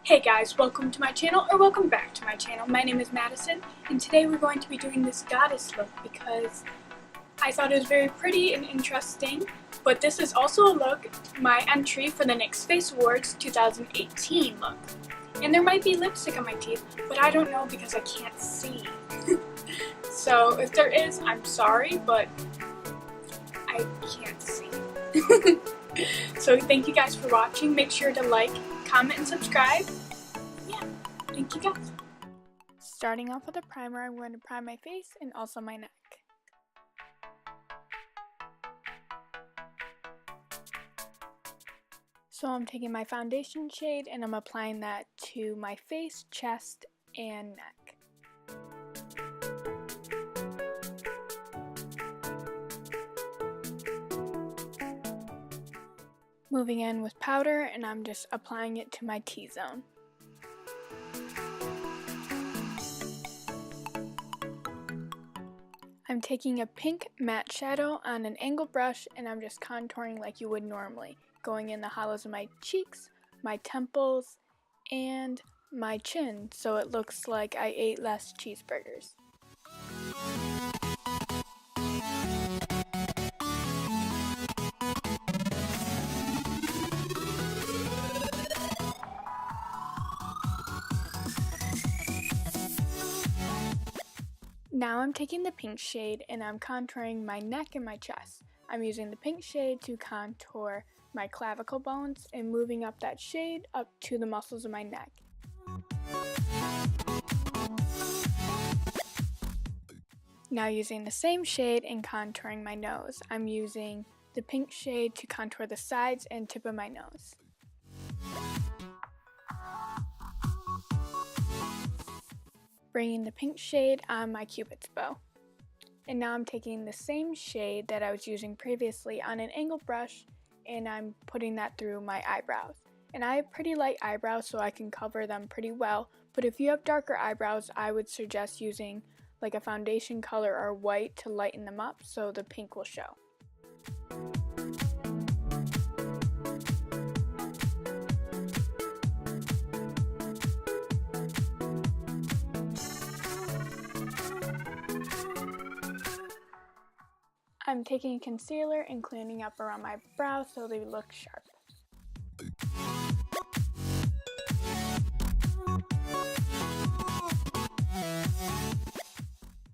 Hey guys, welcome to my channel, or welcome back to my channel. My name is Madison, and today we're going to be doing this goddess look because I thought it was very pretty and interesting. But this is also a look, my entry for the NYX Face Awards 2018 look. And there might be lipstick on my teeth, but I don't know because I can't see. So if there is, I'm sorry, but I can't see. So thank you guys for watching. Make sure to like, comment, and subscribe. Yeah, thank you guys. Starting off with a primer, I'm going to prime my face and also my neck. So I'm taking my foundation shade and I'm applying that to my face, chest, and neck. Moving in with powder, and I'm just applying it to my T-zone. I'm taking a pink matte shadow on an angle brush, and I'm just contouring like you would normally, going in the hollows of my cheeks, my temples, and my chin, so it looks like I ate less cheeseburgers. Now I'm taking the pink shade and I'm contouring my neck and my chest. I'm using the pink shade to contour my clavicle bones and moving up that shade up to the muscles of my neck. Now using the same shade and contouring my nose. I'm using the pink shade to contour the sides and tip of my nose. Bringing the pink shade on my cupid's bow. And now I'm taking the same shade that I was using previously on an angled brush and I'm putting that through my eyebrows. And I have pretty light eyebrows so I can cover them pretty well, but if you have darker eyebrows I would suggest using like a foundation color or white to lighten them up so the pink will show. I'm taking concealer and cleaning up around my brows so they look sharp.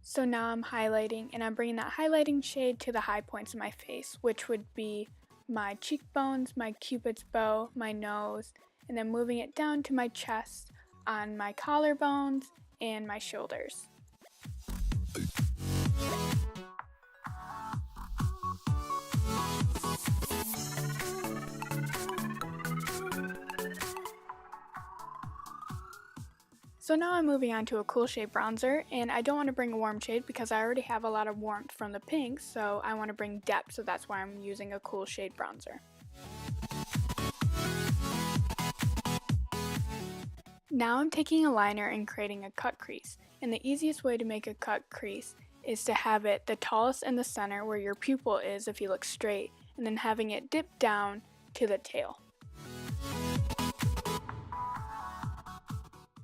So now I'm highlighting, and I'm bringing that highlighting shade to the high points of my face, which would be my cheekbones, my cupid's bow, my nose, and then moving it down to my chest on my collarbones and my shoulders. So now I'm moving on to a cool shade bronzer, and I don't want to bring a warm shade because I already have a lot of warmth from the pink, so I want to bring depth, so that's why I'm using a cool shade bronzer. Now I'm taking a liner and creating a cut crease, and the easiest way to make a cut crease is to have it the tallest in the center where your pupil is if you look straight, and then having it dip down to the tail.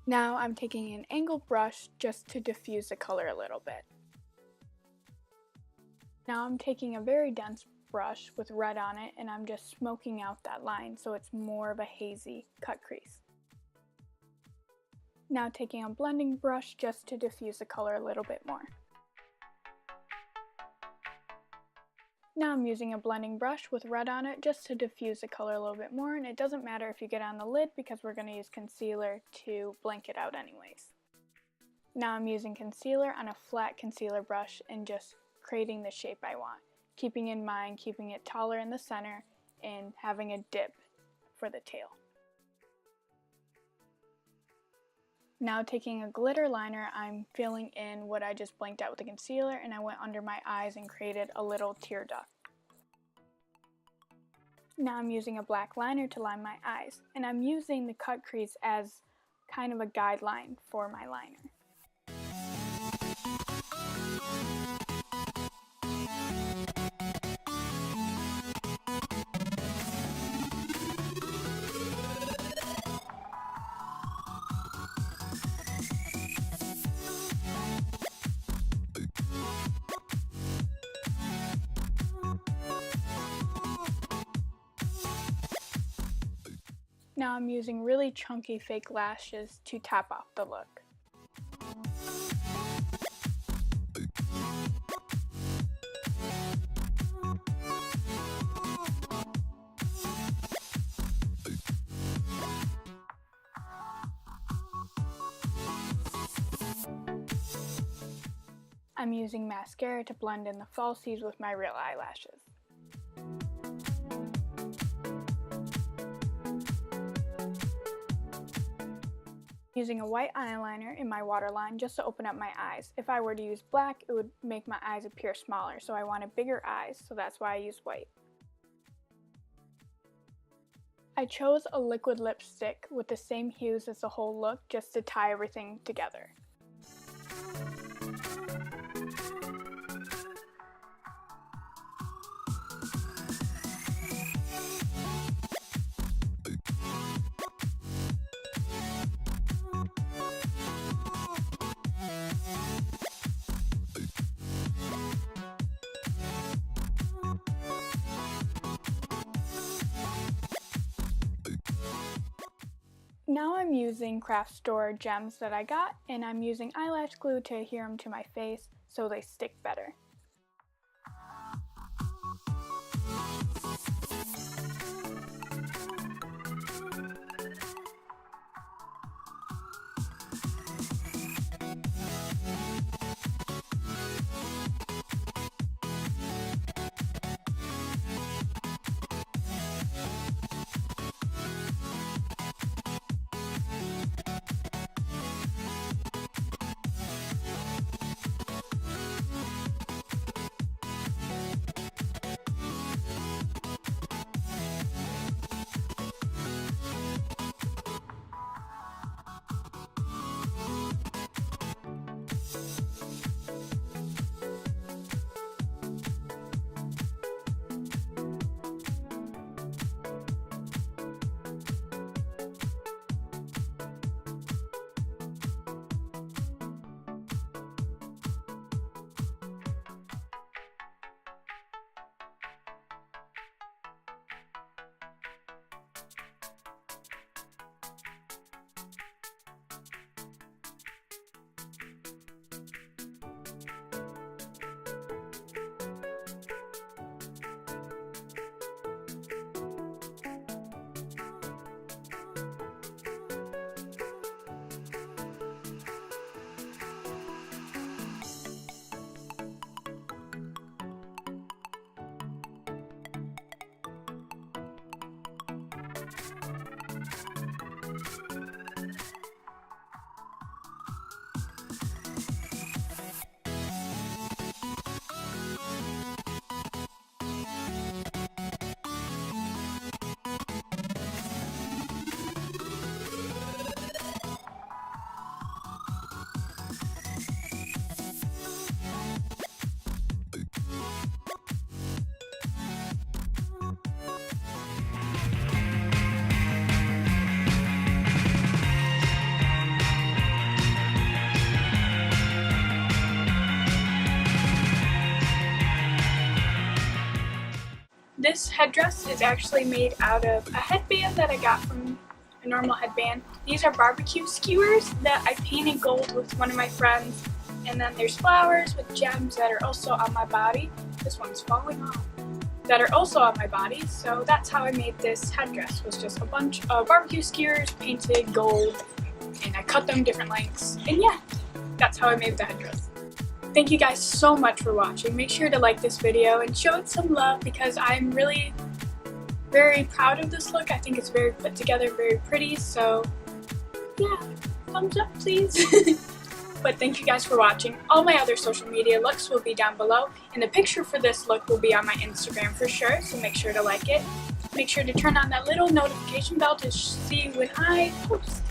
Now I'm taking an angled brush just to diffuse the color a little bit. Now I'm taking a very dense brush with red on it and I'm just smoking out that line so it's more of a hazy cut crease. Now taking a blending brush just to diffuse the color a little bit more. Now I'm using a blending brush with red on it just to diffuse the color a little bit more, and it doesn't matter if you get on the lid because we're going to use concealer to blank it out anyways. Now I'm using concealer on a flat concealer brush and just creating the shape I want, keeping in mind keeping it taller in the center and having a dip for the tail. Now taking a glitter liner, I'm filling in what I just blanked out with the concealer, and I went under my eyes and created a little tear duct. Now I'm using a black liner to line my eyes, and I'm using the cut crease as kind of a guideline for my liner. Now I'm using really chunky fake lashes to top off the look. I'm using mascara to blend in the falsies with my real eyelashes. Using a white eyeliner in my waterline just to open up my eyes. If I were to use black, it would make my eyes appear smaller, so I wanted bigger eyes, so that's why I used white. I chose a liquid lipstick with the same hues as the whole look just to tie everything together. Now I'm using craft store gems that I got, and I'm using eyelash glue to adhere them to my face so they stick better. This headdress is actually made out of a headband that I got from a normal headband. These are barbecue skewers that I painted gold with one of my friends. And then there's flowers with gems that are also on my body. This one's falling off. That are also on my body. So that's how I made this headdress, was just a bunch of barbecue skewers painted gold. And I cut them different lengths. And yeah, that's how I made the headdress. Thank you guys so much for watching. Make sure to like this video and show it some love because I'm really very proud of this look. I think it's very put together, very pretty. So yeah, thumbs up please. But thank you guys for watching. All my other social media looks will be down below. And the picture for this look will be on my Instagram for sure. So make sure to like it. Make sure to turn on that little notification bell to see when I post.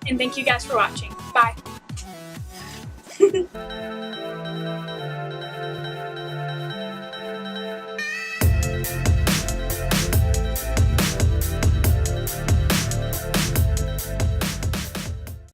And thank you guys for watching. Bye.